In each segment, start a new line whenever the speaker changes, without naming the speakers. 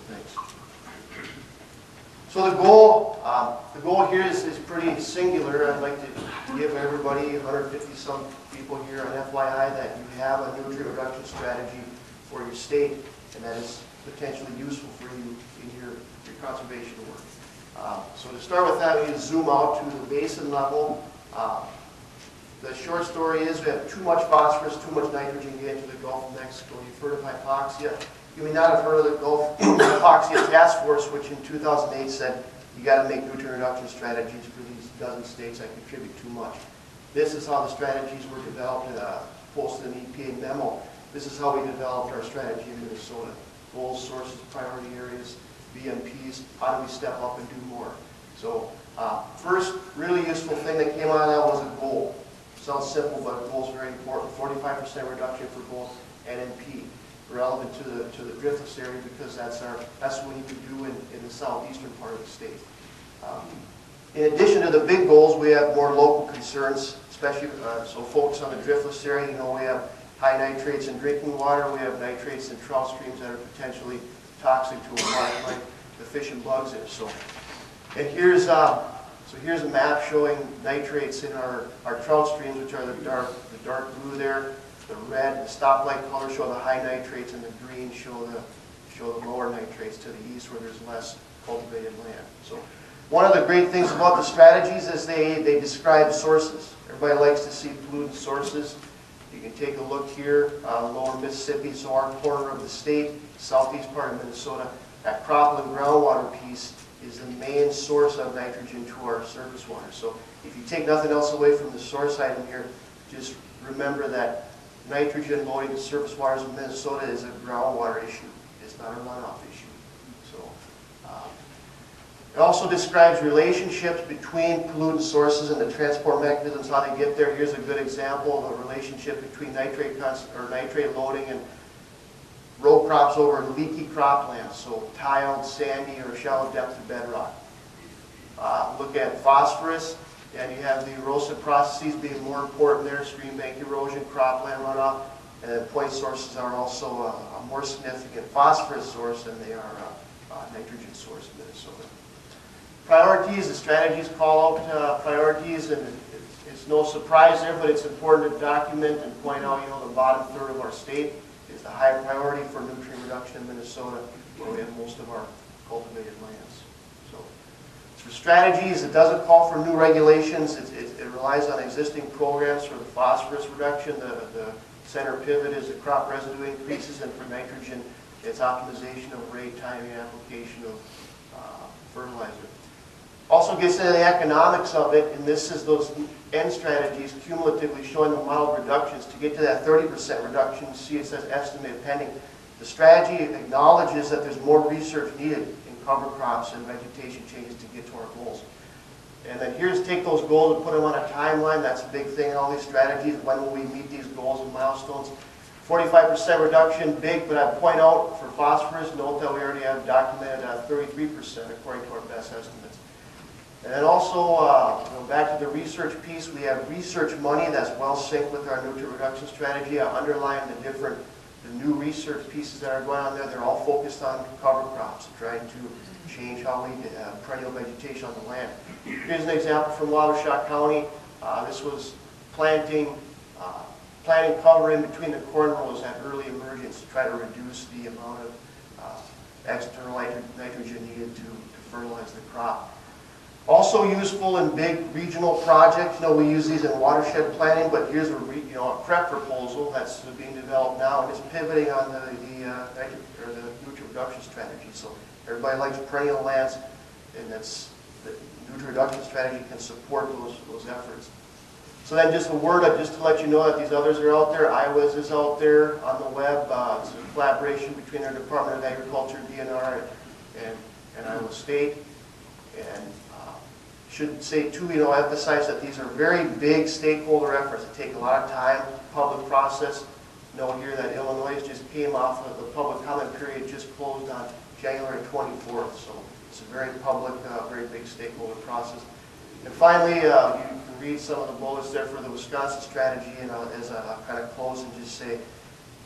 Thanks. So the goal here is pretty singular. I'd like to give everybody, 150 some people here, an FYI that you have a nutrient reduction strategy for your state, and that is potentially useful for you in your conservation work. So to start with that, we need to zoom out to the basin level. The short story is we have too much phosphorus, too much nitrogen getting into the Gulf of Mexico. You've heard of hypoxia. You may not have heard of the Gulf Hypoxia Task Force, which in 2008 said you got to make nutrient reduction strategies for these dozen states that contribute too much. This is how the strategies were developed and posted in an EPA memo. This is how we developed our strategy in Minnesota. Goals, sources, priority areas, BMPs, how do we step up and do more? So first really useful thing that came out of that was a goal. Sounds simple, but a goal is very important. 45% reduction for both N and P, relevant to the driftless area because that's what we can do in the southeastern part of the state. In addition to the big goals, we have more local concerns, especially so focus on the driftless area. You know, we have high nitrates in drinking water. We have nitrates in trout streams that are potentially toxic to a water like the fish and bugs in it. So, and here's a map showing nitrates in our trout streams, which are the dark blue there. The red, the stoplight color show the high nitrates, and the green show the lower nitrates to the east where there's less cultivated land. So one of the great things about the strategies is they describe sources. Everybody likes to see pollutant sources. You can take a look here, lower Mississippi, so our corner of the state, southeast part of Minnesota. That cropland groundwater piece is the main source of nitrogen to our surface water. So if you take nothing else away from the source item here, just remember that nitrogen loading to surface waters in Minnesota is a groundwater issue. It's not a runoff issue. So it also describes relationships between pollutant sources and the transport mechanisms, how they get there. Here's a good example of a relationship between nitrate loading and row crops over leaky croplands, so tiled, sandy, or shallow depth of bedrock. Look at phosphorus, and you have the erosive processes being more important there, stream bank erosion, cropland runoff, and then point sources are also a more significant phosphorus source than they are a nitrogen source in Minnesota. Priorities, the strategies call out priorities, and it's no surprise there, but it's important to document and point out, the bottom third of our state is the high priority for nutrient reduction in Minnesota, where we have most of our cultivated lands. So for strategies, it doesn't call for new regulations. It relies on existing programs for the phosphorus reduction. The center pivot is the crop residue increases, and for nitrogen, it's optimization of rate, timing, application of fertilizer. Also gets into the economics of it, and this is those end strategies cumulatively showing the mild reductions to get to that 30% reduction. You see it says estimated pending. The strategy acknowledges that there's more research needed in cover crops and vegetation changes to get to our goals. And then here's take those goals and put them on a timeline. That's a big thing in all these strategies. When will we meet these goals and milestones? 45% reduction, big, but I point out for phosphorus, note that we already have documented 33% according to our best estimates. And then also, back to the research piece, we have research money that's well synced with our nutrient reduction strategy. I underline the new research pieces that are going on there. They're all focused on cover crops, trying to change how we perennial vegetation on the land. Here's an example from Rochester County. This was planting cover in between the corn rows at early emergence to try to reduce the amount of external nitrogen needed to fertilize the crop. Also useful in big regional projects. We use these in watershed planning, but here's a prep proposal that's being developed now, and it's pivoting on the nutrient reduction strategy. So everybody likes perennial lands, and that's the nutrient reduction strategy can support those efforts. So then just a word, just to let you know that these others are out there. Iowa's is out there on the web. It's a collaboration between their Department of Agriculture, DNR, and Iowa State. And should say too, emphasize that these are very big stakeholder efforts. It take a lot of time, public process. Note here that Illinois just came off of the public comment period, just closed on January 24th. So it's a very public, very big stakeholder process. And finally, you can read some of the bullets there for the Wisconsin strategy, as a kind of close and just say,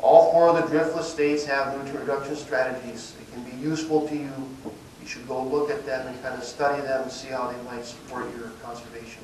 All 4 of the driftless states have nutrient reduction strategies. They can be useful to you. You should go look at them and kind of study them and see how they might support your conservation